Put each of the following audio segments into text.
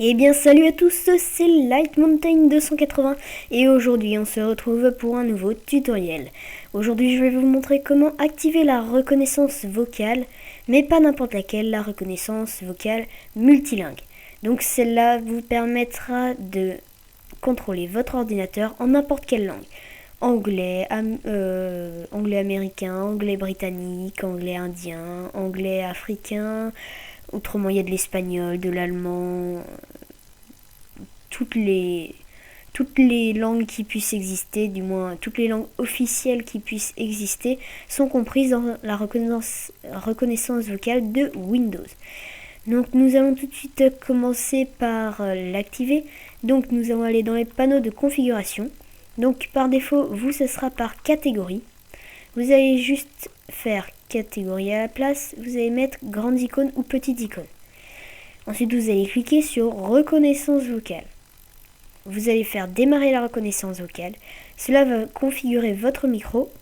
Eh bien salut à tous, c'est Light Mountain 280 et aujourd'hui on se retrouve pour un nouveau tutoriel. Aujourd'hui je vais vous montrer comment activer la reconnaissance vocale, mais pas n'importe laquelle, la reconnaissance vocale multilingue. Donc celle-là vous permettra de contrôler votre ordinateur en n'importe quelle langue. Anglais, anglais américain, anglais britannique, anglais indien, anglais africain. Autrement, il y a de l'espagnol, de l'allemand, toutes les langues qui puissent exister, du moins toutes les langues officielles qui puissent exister, sont comprises dans la reconnaissance vocale de Windows. Donc nous allons tout de suite commencer par l'activer. Donc nous allons aller dans les panneaux de configuration. Donc par défaut, ce sera par catégorie. Vous allez juste faire catégorie à la place, vous allez mettre grande icône ou petite icône. Ensuite, vous allez cliquer sur reconnaissance vocale. Vous allez faire démarrer la reconnaissance vocale. Cela va configurer votre micro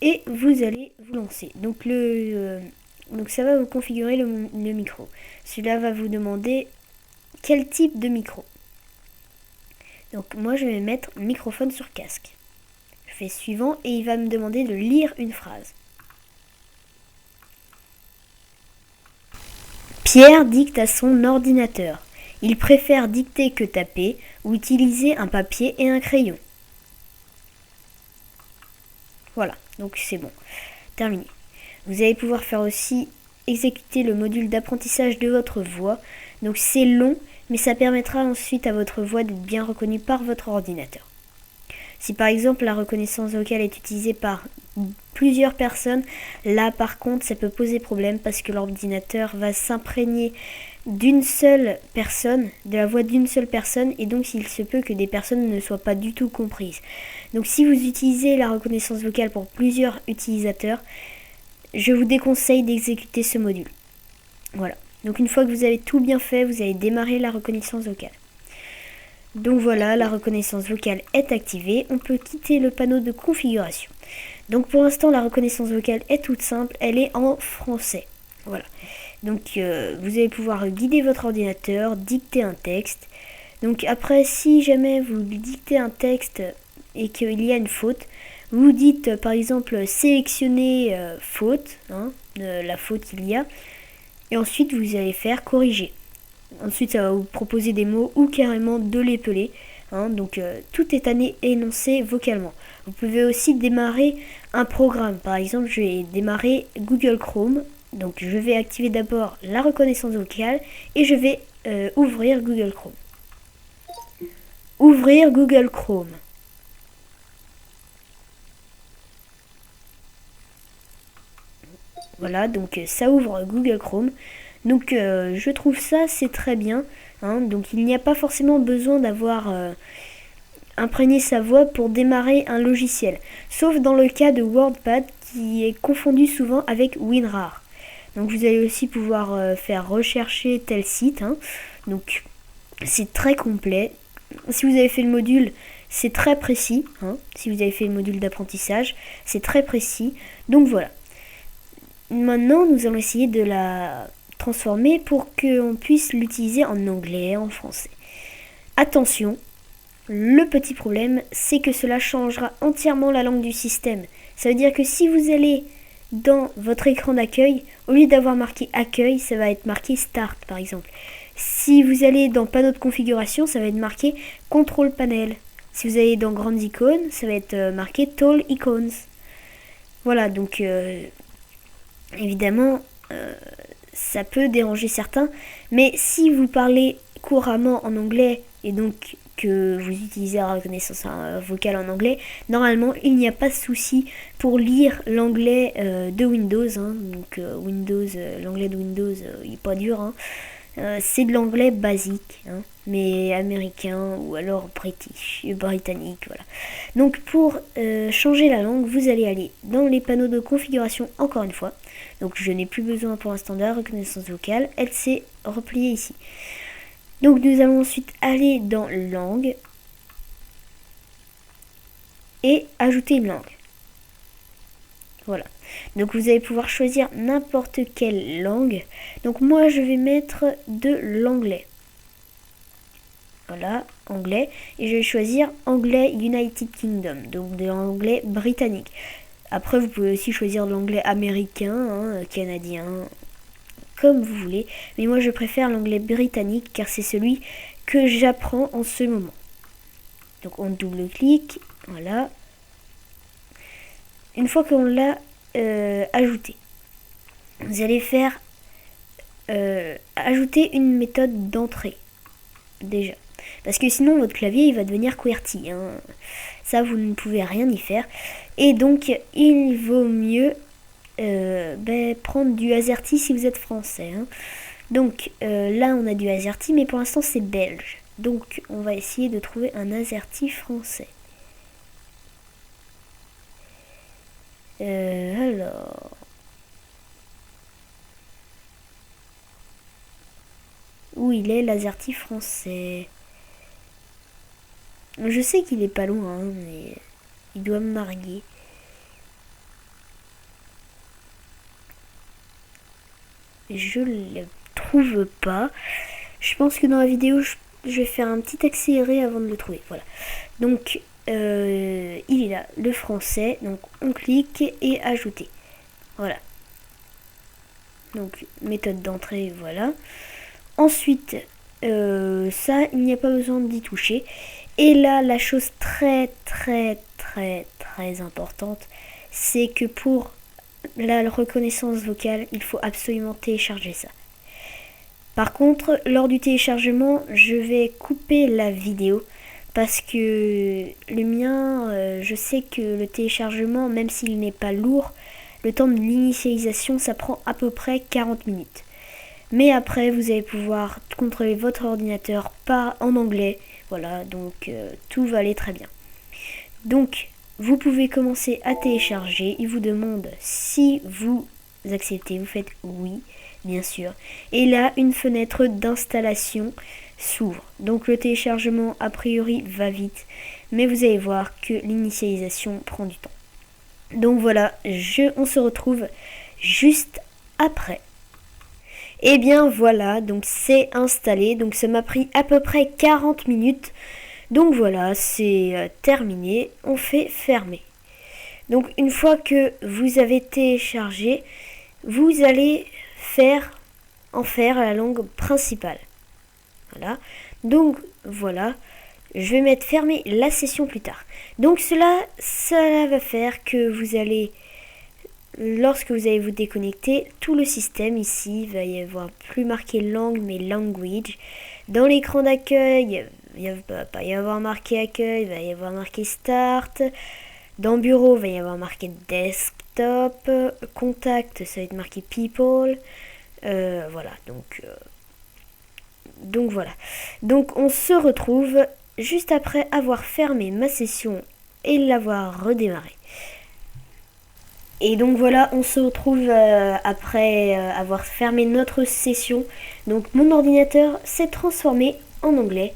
et vous allez vous lancer. Donc ça va vous configurer le micro. Cela va vous demander quel type de micro. Donc moi je vais mettre microphone sur casque. Je fais suivant et il va me demander de lire une phrase. Pierre dicte à son ordinateur. Il préfère dicter que taper ou utiliser un papier et un crayon. Voilà, donc c'est bon. Terminé. Vous allez pouvoir faire aussi exécuter le module d'apprentissage de votre voix. Donc c'est long, mais ça permettra ensuite à votre voix d'être bien reconnue par votre ordinateur. Si par exemple la reconnaissance vocale est utilisée par plusieurs personnes, là par contre ça peut poser problème parce que l'ordinateur va s'imprégner d'une seule personne, de la voix d'une seule personne, et donc il se peut que des personnes ne soient pas du tout comprises. Donc si vous utilisez la reconnaissance vocale pour plusieurs utilisateurs, je vous déconseille d'exécuter ce module. Voilà. Donc une fois que vous avez tout bien fait, vous allez démarrer la reconnaissance vocale. Donc voilà, la reconnaissance vocale est activée. On peut quitter le panneau de configuration. Donc pour l'instant, la reconnaissance vocale est toute simple. Elle est en français. Voilà. Donc vous allez pouvoir guider votre ordinateur, dicter un texte. Donc après, si jamais vous dictez un texte et qu'il y a une faute, vous dites par exemple sélectionner faute, la faute qu'il y a. Et ensuite, vous allez faire corriger. Ensuite, ça va vous proposer des mots ou carrément de l'épeler. Donc, tout est énoncé vocalement. Vous pouvez aussi démarrer un programme. Par exemple, je vais démarrer Google Chrome. Donc, je vais activer d'abord la reconnaissance vocale et je vais ouvrir Google Chrome. Ouvrir Google Chrome. Voilà, donc ça ouvre Google Chrome. Donc je trouve ça c'est très bien. Donc il n'y a pas forcément besoin d'avoir imprégné sa voix pour démarrer un logiciel. Sauf dans le cas de WordPad qui est confondu souvent avec WinRAR. Donc vous allez aussi pouvoir faire rechercher tel site. Donc c'est très complet. Si vous avez fait le module, c'est très précis. Si vous avez fait le module d'apprentissage, c'est très précis. Donc voilà. Maintenant, nous allons essayer de la transformer pour qu'on puisse l'utiliser en anglais et en français. Attention, le petit problème, c'est que cela changera entièrement la langue du système. Ça veut dire que si vous allez dans votre écran d'accueil, au lieu d'avoir marqué accueil, ça va être marqué start par exemple. Si vous allez dans panneau de configuration, ça va être marqué control panel. Si vous allez dans grandes icônes, ça va être marqué tall icons. Voilà, donc évidemment, ça peut déranger certains, mais si vous parlez couramment en anglais et donc que vous utilisez la reconnaissance vocale en anglais, normalement il n'y a pas de souci pour lire l'anglais de Windows. Donc l'anglais de Windows, il n'est pas dur. C'est de l'anglais basique, mais américain ou alors britannique, voilà. Donc pour changer la langue, vous allez aller dans les panneaux de configuration encore une fois. Donc je n'ai plus besoin pour l'instant de la reconnaissance vocale, elle s'est repliée ici. Donc nous allons ensuite aller dans langue et ajouter une langue. Voilà. Donc vous allez pouvoir choisir n'importe quelle langue. Donc moi je vais mettre de l'anglais. Voilà, anglais. Et je vais choisir anglais United Kingdom, donc de l'anglais britannique. Après, vous pouvez aussi choisir de l'anglais américain, hein, canadien, comme vous voulez. Mais moi, je préfère l'anglais britannique car c'est celui que j'apprends en ce moment. Donc, on double-clique, voilà. Une fois qu'on l'a ajouté, vous allez faire ajouter une méthode d'entrée, déjà. Parce que sinon, votre clavier, il va devenir QWERTY, hein. Ça, vous ne pouvez rien y faire. Et donc, il vaut mieux prendre du AZERTY si vous êtes français, hein. Donc, là, on a du AZERTY, mais pour l'instant, c'est belge. Donc, on va essayer de trouver un AZERTY français. Alors... Où il est l'AZERTY français? Je sais qu'il est pas loin, hein, mais il doit me narguer. Je le trouve pas. Je pense que dans la vidéo, je vais faire un petit accéléré avant de le trouver. Voilà. Donc, il est là, le français. Donc, on clique et ajouter. Voilà. Donc, méthode d'entrée, voilà. Ensuite, ça, il n'y a pas besoin d'y toucher. Et là, la chose très importante, c'est que pour la reconnaissance vocale, il faut absolument télécharger ça. Par contre, lors du téléchargement, je vais couper la vidéo parce que le mien, je sais que le téléchargement, même s'il n'est pas lourd, le temps de l'initialisation, ça prend à peu près 40 minutes. Mais après, vous allez pouvoir contrôler votre ordinateur en anglais. Voilà, donc tout va aller très bien. Donc, vous pouvez commencer à télécharger. Il vous demande si vous acceptez. Vous faites oui, bien sûr. Et là, une fenêtre d'installation s'ouvre. Donc, le téléchargement, a priori, va vite. Mais vous allez voir que l'initialisation prend du temps. Donc voilà, on se retrouve juste après. Et bien voilà, donc c'est installé. Donc ça m'a pris à peu près 40 minutes. Donc voilà, c'est terminé. On fait fermer. Donc une fois que vous avez téléchargé, vous allez en faire la langue principale. Voilà. Donc voilà, je vais mettre fermer la session plus tard. Donc ça va faire que vous allez... Lorsque vous allez vous déconnecter, tout le système ici, va y avoir plus marqué langue mais language. Dans l'écran d'accueil, il va pas y avoir marqué accueil, il va y avoir marqué start. Dans bureau, il va y avoir marqué desktop. Contact, ça va être marqué people. Voilà, donc voilà. Donc on se retrouve juste après avoir fermé ma session et l'avoir redémarré. Et donc voilà, on se retrouve après avoir fermé notre session. Donc mon ordinateur s'est transformé en anglais.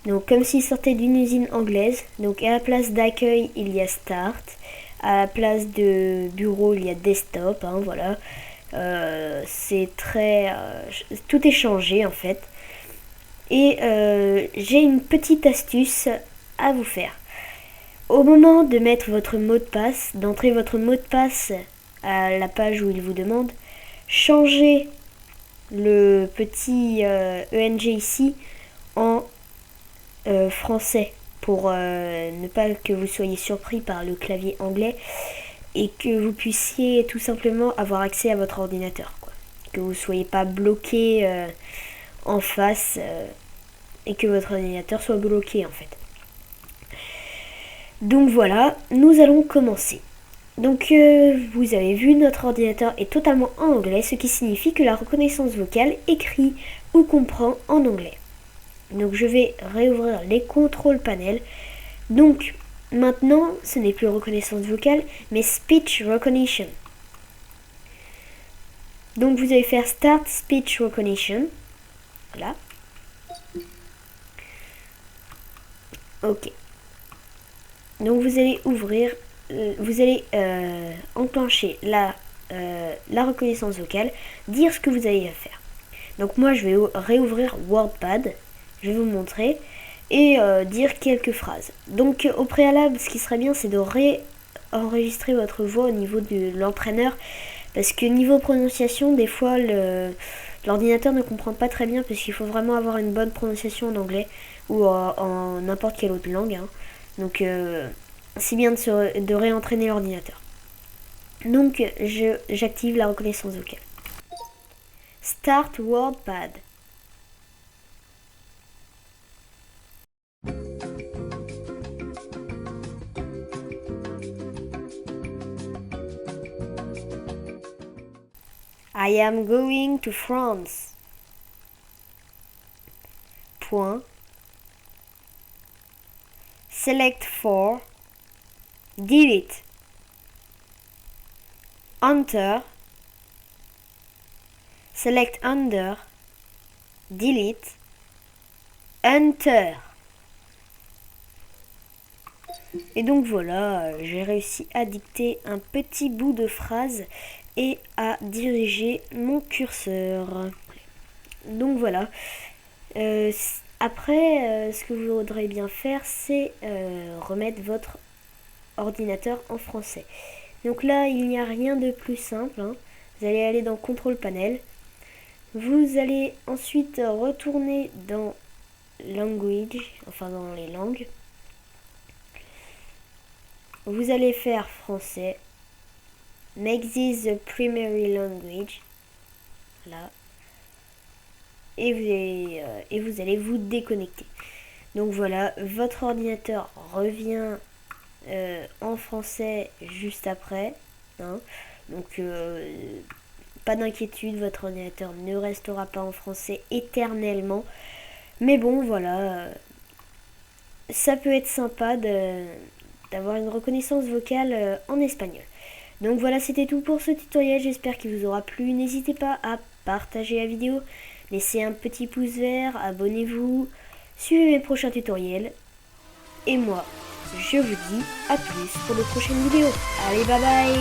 Donc comme s'il sortait d'une usine anglaise. Donc à la place d'accueil, il y a start. À la place de bureau, il y a desktop. Hein, voilà. C'est très... tout est changé en fait. Et j'ai une petite astuce à vous faire. Au moment de mettre votre mot de passe, d'entrer votre mot de passe à la page où il vous demande, changez le petit ENG ici en français pour ne pas que vous soyez surpris par le clavier anglais et que vous puissiez tout simplement avoir accès à votre ordinateur, quoi. Que vous ne soyez pas bloqué en face et que votre ordinateur soit bloqué en fait. Donc voilà, nous allons commencer. Donc vous avez vu, notre ordinateur est totalement en anglais, ce qui signifie que la reconnaissance vocale écrit ou comprend en anglais. Donc je vais réouvrir les contrôles panel. Donc maintenant, ce n'est plus reconnaissance vocale, mais speech recognition. Donc vous allez faire Start Speech Recognition. Voilà. Ok. Donc vous allez enclencher la reconnaissance vocale, dire ce que vous allez faire. Donc moi je vais réouvrir WordPad, je vais vous montrer. et dire quelques phrases. Donc au préalable, ce qui serait bien, c'est de réenregistrer votre voix au niveau de l'entraîneur, parce que niveau prononciation, des fois l'ordinateur ne comprend pas très bien, parce qu'il faut vraiment avoir une bonne prononciation en anglais ou en n'importe quelle autre langue. Hein. Donc c'est bien de réentraîner l'ordinateur. Donc j'active la reconnaissance vocale. Start WordPad. I am going to France. Point. Select for. Delete. Enter. Select under. Delete. Enter. Et donc voilà, j'ai réussi à dicter un petit bout de phrase et à diriger mon curseur. Donc voilà. Après, ce que vous voudrez bien faire, c'est remettre votre ordinateur en français. Donc là, il n'y a rien de plus simple. Hein. Vous allez aller dans Contrôle Panel. Vous allez ensuite retourner dans Language, enfin dans les langues. Vous allez faire français. Make this the primary language. Là. Et vous allez vous déconnecter. Donc voilà, votre ordinateur revient en français juste après. Hein. Donc pas d'inquiétude, votre ordinateur ne restera pas en français éternellement. Mais bon, voilà. Ça peut être sympa d'avoir une reconnaissance vocale en espagnol. Donc voilà, c'était tout pour ce tutoriel, j'espère qu'il vous aura plu. N'hésitez pas à partager la vidéo, laissez un petit pouce vert, abonnez-vous, suivez mes prochains tutoriels. Et moi, je vous dis à plus pour de prochaines vidéos. Allez, bye bye!